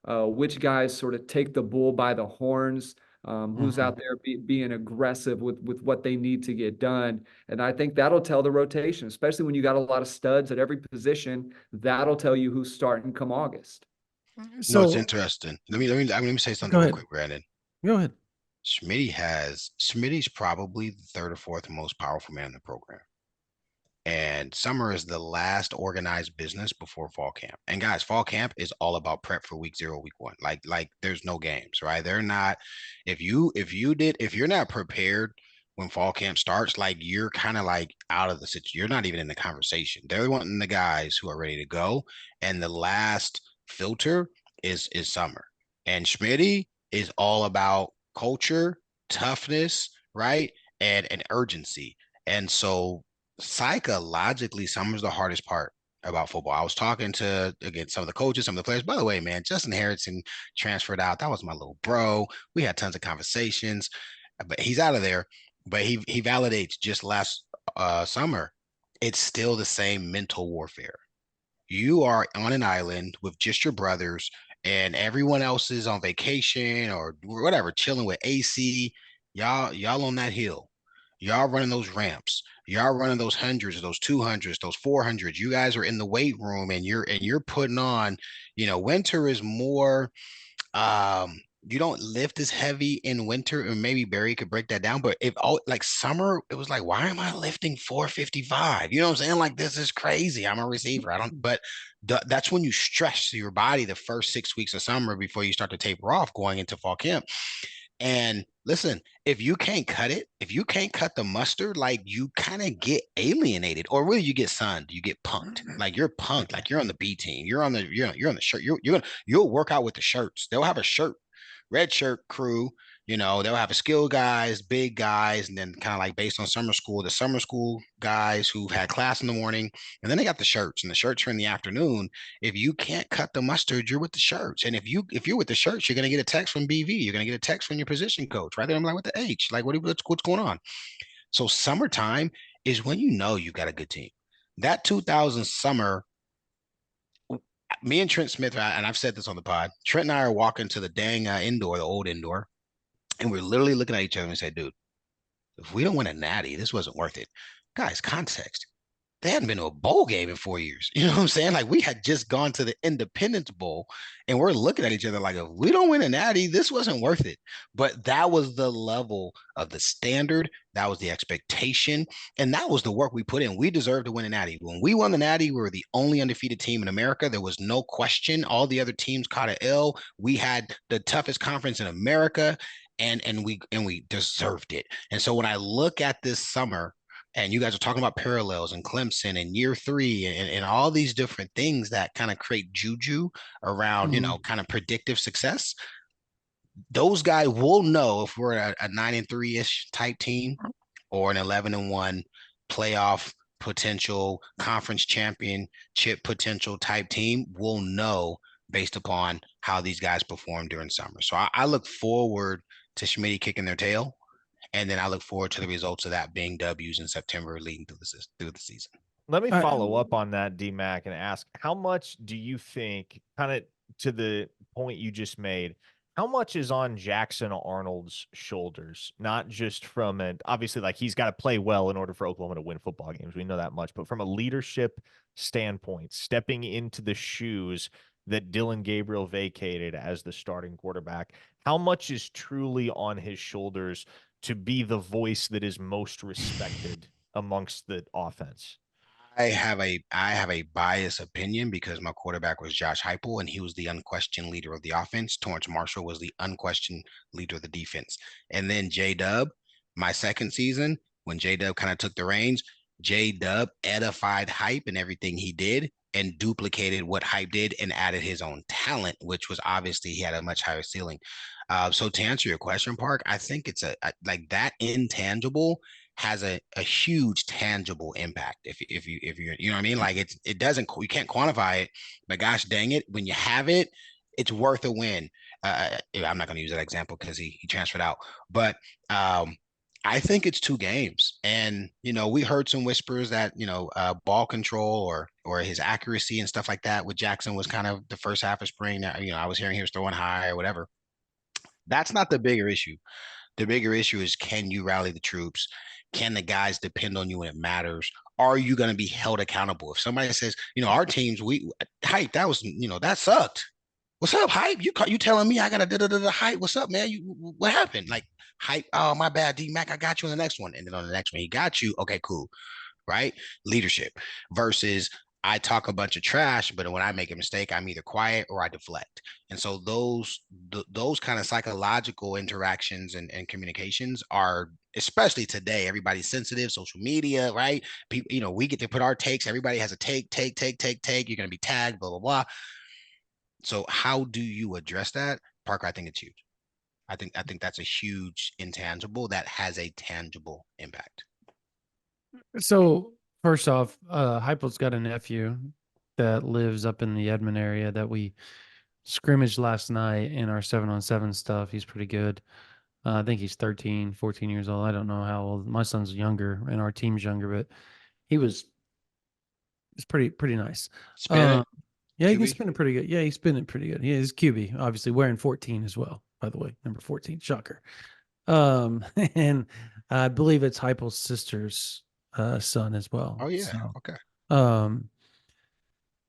which guys sort of take the bull by the horns, who's out there being aggressive with what they need to get done. And I think that'll tell the rotation, especially when you got a lot of studs at every position. That'll tell you who's starting come August. So it's interesting. Let me say something real quick, Brandon. Go ahead. Smitty's probably the third or fourth most powerful man in the program. And summer is the last organized business before fall camp. And guys, fall camp is all about prep for week 0, week 1. Like there's no games, right? They're not, if you're not prepared when fall camp starts, like you're kind of like out of the situation. You're not even in the conversation. They're wanting the guys who are ready to go. And the last filter is summer. And Schmitty is all about culture, toughness, right? And urgency. And so psychologically, summer's the hardest part about football. I was talking to, again, some of the coaches, some of the players. By the way, man, Justin Harrison transferred out. That was my little bro. We had tons of conversations, but he's out of there. But he validates just last summer, it's still the same mental warfare. You are on an island with just your brothers and everyone else is on vacation or whatever, chilling with AC. Y'all on that hill. Y'all running those ramps. Y'all running those hundreds, those 200s, those 400s. You guys are in the weight room and you're putting on, winter is more, you don't lift as heavy in winter, and maybe Barry could break that down. But if all like summer, it was like, why am I lifting 455? You know what I'm saying? Like, this is crazy. I'm a receiver. But that's when you stress your body the first 6 weeks of summer before you start to taper off going into fall camp. And listen, if you can't cut it, if you can't cut the mustard, like you kind of get alienated, or really you get sunned, you get punked. Like you're punked, like you're on the B team, you're on the shirt, you'll work out with the shirts. They'll have a shirt, red shirt crew. They'll have a skilled guys, big guys, and then kind of like based on the summer school guys who've had class in the morning, and then they got the shirts, and the shirts are in the afternoon. If you can't cut the mustard, you're with the shirts, and if you're with the shirts, you're gonna get a text from BV, you're gonna get a text from your position coach, right there. I'm like, what the H? Like, what's going on? So summertime is when you've got a good team. That 2000 summer. Me and Trent Smith, and I've said this on the pod, Trent and I are walking to the dang indoor, the old indoor, and we're literally looking at each other and say, dude, if we don't win a natty, this wasn't worth it. Guys, context. They hadn't been to a bowl game in 4 years. You know what I'm saying? Like, we had just gone to the Independence Bowl, and we're looking at each other like, if we don't win a natty, this wasn't worth it. But that was the level of the standard. That was the expectation. And that was the work we put in. We deserved to win a natty. When we won the natty, we were the only undefeated team in America. There was no question. All the other teams caught an L. We had the toughest conference in America, and we deserved it. And so when I look at this summer, and you guys are talking about parallels and Clemson and year 3 and all these different things that kind of create juju around, kind of predictive success. Those guys will know if we're a 9-3-ish type team or an 11-1 playoff potential, conference championship potential type team. Will know based upon how these guys perform during summer. So I look forward to Schmitty kicking their tail. And then I look forward to the results of that being W's in September leading through the season. Let me follow up on that, D-Mac, and ask, how much do you think, kind of to the point you just made, how much is on Jackson Arnold's shoulders? Not just from obviously, like, he's got to play well in order for Oklahoma to win football games. We know that much. But from a leadership standpoint, stepping into the shoes that Dylan Gabriel vacated as the starting quarterback, how much is truly on his shoulders to be the voice that is most respected amongst the offense. I have a biased opinion because my quarterback was Josh Heupel, and he was the unquestioned leader of the offense. Torrance Marshall was the unquestioned leader of the defense. And then J-Dub, my second season, when J-Dub kind of took the reins, J-Dub edified Hype and everything he did and duplicated what Hype did and added his own talent, which was obviously he had a much higher ceiling. So to answer your question, Park, I think it's like that intangible has a huge tangible impact if you're, you know what I mean? Like it doesn't, you can't quantify it, but gosh dang it, when you have it, it's worth a win. I'm not going to use that example because he transferred out, but I think it's 2 games. And, we heard some whispers that, ball control or his accuracy and stuff like that with Jackson was kind of the first half of spring. I was hearing he was throwing high or whatever. That's not the bigger issue. The bigger issue is, can you rally the troops? Can the guys depend on you when it matters? Are you going to be held accountable? If somebody says, our teams, Hype, that was, that sucked. What's up, Hype? You telling me I got a Hype? What's up, man? What happened? Like, Hype, oh, my bad, D-Mac, I got you on the next one. And then on the next one, he got you. Okay, cool. Right? Leadership versus I talk a bunch of trash, but when I make a mistake, I'm either quiet or I deflect. And so those kind of psychological interactions and communications are, especially today, everybody's sensitive, social media, right? People, we get to put our takes. Everybody has a take. You're going to be tagged, blah, blah, blah. So how do you address that? Parker, I think it's huge. I think that's a huge intangible that has a tangible impact. So first off, Heupel's got a nephew that lives up in the Edmond area that we scrimmaged last night in our 7-on-7 stuff. He's pretty good. I think he's 13, 14 years old. I don't know how old. My son's younger and our team's younger, but it's pretty nice. Spin it. Yeah, he QB? can spin it pretty good. Yeah, he's spinning pretty good. He is QB, obviously wearing 14 as well, by the way, number 14, shocker. And I believe it's Heupel's sister's son as well. Oh yeah. So, okay.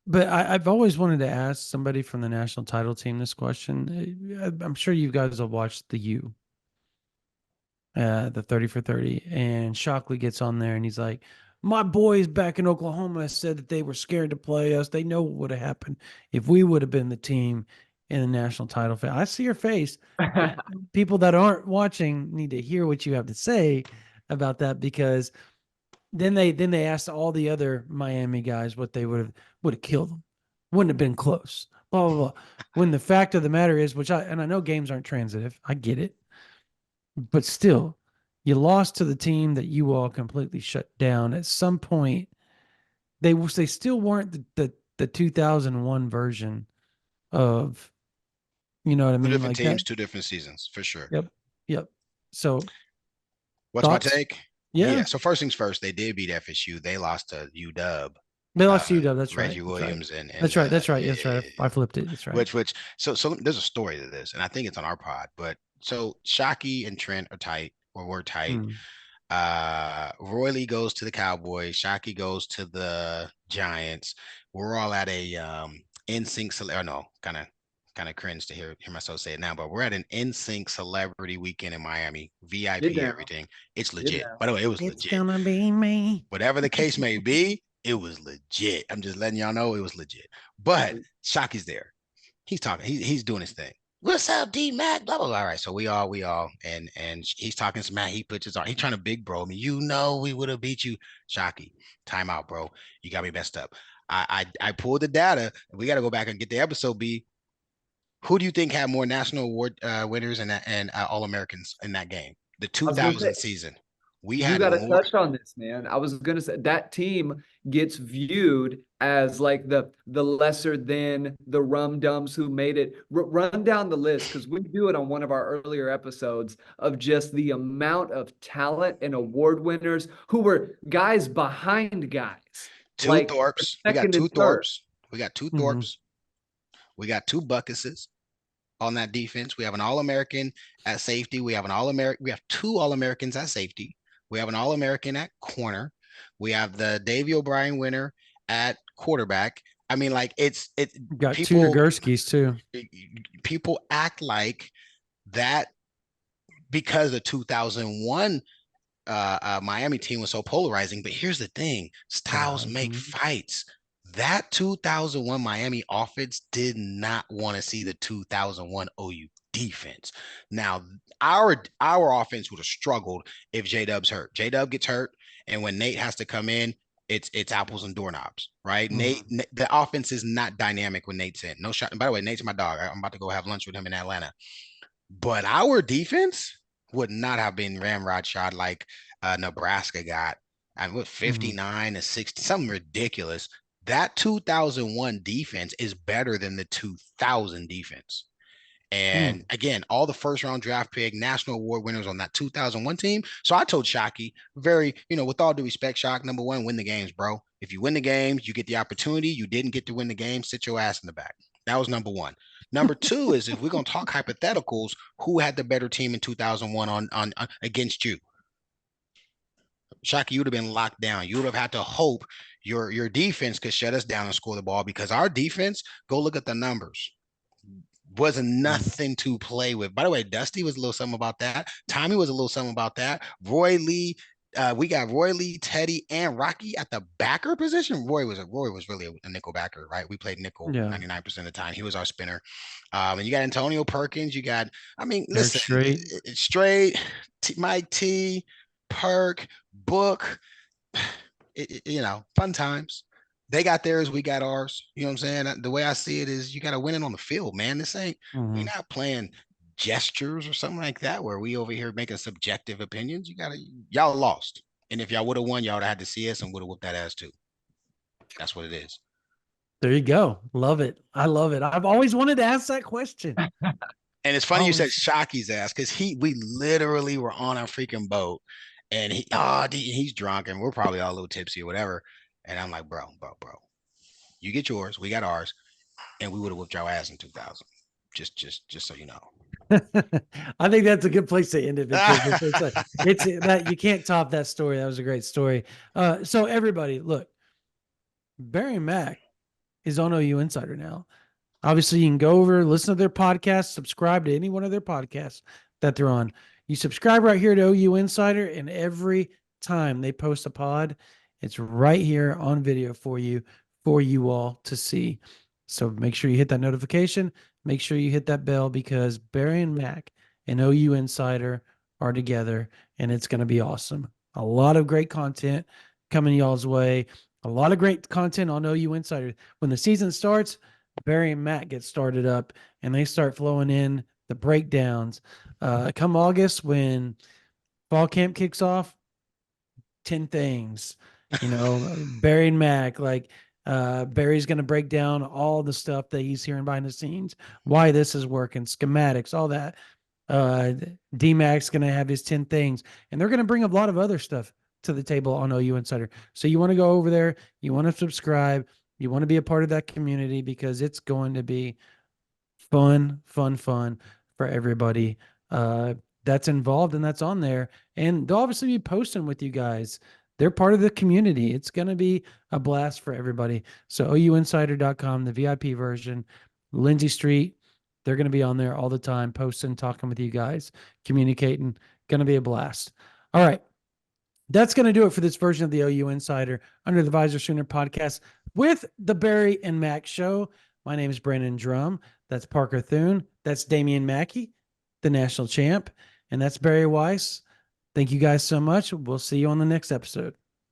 But I've always wanted to ask somebody from the national title team this question. I'm sure you guys have watched the U, the 30 for 30, and Shockley gets on there and he's like, my boys back in Oklahoma said that they were scared to play us. They know what would have happened if we would have been the team in the national title. I see your face. People that aren't watching need to hear what you have to say about that, because then they asked all the other Miami guys what they would have killed them. Wouldn't have been close. Blah, blah, blah. When the fact of the matter is, I know games aren't transitive. I get it. But still, you lost to the team that you all completely shut down. At some point, they still weren't the 2001 version of, you know what I mean? Two different like teams, that. 2 different seasons, for sure. Yep. So what's thoughts? my take? Yeah. So first things first, they did beat FSU. They lost to UW. They lost to UW. That's right. Reggie Williams and that's right. That's right. I flipped it. That's right. Which so there's a story to this, and I think it's on our pod. But so Shockey and Trent are tight, or were tight. Roy Lee goes to the Cowboys. Shockey goes to the Giants. We're all at a NSYNC. No, kind of cringe to hear myself say it now, but we're at an NSYNC celebrity weekend in Miami, VIP, everything. It's legit. By the way, it was legit. It's gonna be me. Whatever the case may be, it was legit. I'm just letting y'all know it was legit. But Shockey's there. He's talking. He's doing his thing. What's up, D-Mac? Blah, blah, blah. All right. So we all, and he's talking some Matt. He puts his arm. He's trying to big bro me. We would have beat you. Shockey. Time out, bro. You got me messed up. I pulled the data. We got to go back and get the episode B. Who do you think had more national award winners and All-Americans in that game? The 2000 season. You got to touch on this, man. I was going to say that team gets viewed as like the lesser than the rum-dums who made it. Run down the list, because we do it on one of our earlier episodes of just the amount of talent and award winners who were guys behind guys. Two Thorpes. We got 2 Thorpes. We got 2 Thorpes. We got 2 Buckuses on that defense. We have an All-American at safety. We have an All-American. We have 2 All-Americans at safety. We have an All-American at corner. We have the Davey O'Brien winner at quarterback. I mean, like it's got people, 2 Nagurskis too. People act like that because the 2001 Miami team was so polarizing. But here's the thing: styles make fights. That 2001 Miami offense did not want to see the 2001 OU defense. Now, our offense would have struggled if J-Dub's hurt. J-Dub gets hurt, and when Nate has to come in, it's apples and doorknobs, right? Nate, the offense is not dynamic when Nate's in. No shot. And by the way, Nate's my dog. I'm about to go have lunch with him in Atlanta. But our defense would not have been ramrod shot like Nebraska got. And with 59 to 60, something ridiculous. That 2001 defense is better than the 2000 defense. And again, all the first round draft pick, national award winners on that 2001 team. So I told Shockey, with all due respect, Shock, number one, win the games, bro. If you win the games, you get the opportunity. You didn't get to win the game, sit your ass in the back. That was number one. Number two is, if we're going to talk hypotheticals, who had the better team in 2001 on against you? Shockey, you would have been locked down. You would have had to hope your defense could shut us down and score the ball, because our defense, go look at the numbers, wasn't nothing to play with. By the way, Dusty was a little something about that. Tommy was a little something about that. Roy Lee, we got Roy Lee, Teddy, and Rocky at the backer position. Roy was really a nickel backer, right? We played nickel 99% of the time. He was our spinner. And you got Antonio Perkins. You got, listen, straight Mike T, Perk, Book. Fun times. They got theirs, we got ours. You know what I'm saying? The way I see it is, you got to win it on the field, man. This ain't, we're not playing gestures or something like that, where we over here making subjective opinions. Y'all lost. And if y'all would have won, y'all would have had to see us and would have whooped that ass too. That's what it is. There you go. Love it. I love it. I've always wanted to ask that question. And it's funny you said Shockey's ass, because we literally were on a freaking boat, and he's drunk, and we're probably all a little tipsy or whatever. And I'm like, bro, you get yours, we got ours, and we would have whooped your ass in 2000. Just so you know. I think that's a good place to end it, because it's that you can't top that story. That was a great story. So everybody, look, Barry and Mack is on OU Insider now. Obviously, you can go over, listen to their podcast, subscribe to any one of their podcasts that they're on. You subscribe right here to OU Insider, and every time they post a pod, it's right here on video for you all to see. So make sure you hit that notification. Make sure you hit that bell, because Barry and Mack and OU Insider are together, and it's going to be awesome. A lot of great content coming y'all's way. A lot of great content on OU Insider. When the season starts, Barry and Mack get started up, and they start flowing in the breakdowns. Come August, when fall camp kicks off, 10 things. Barry and Mack, Barry's going to break down all the stuff that he's hearing behind the scenes, why this is working, schematics, all that. D-Mac's going to have his 10 things, and they're going to bring a lot of other stuff to the table on OU Insider. So you want to go over there, you want to subscribe, you want to be a part of that community, because it's going to be fun for everybody that's involved and that's on there. And they'll obviously be posting with you guys. They're part of the community. It's going to be a blast for everybody. So OUinsider.com, the VIP version, Lindsay Street, they're going to be on there all the time, posting, talking with you guys, communicating. Going to be a blast. All right. That's going to do it for this version of the OU Insider under the Visor Sooner podcast with the Barry and Mack show. My name is Brandon Drum. That's Parker Thune. That's Damian Mackey, the national champ. And that's Barry Weiss. Thank you guys so much. We'll see you on the next episode.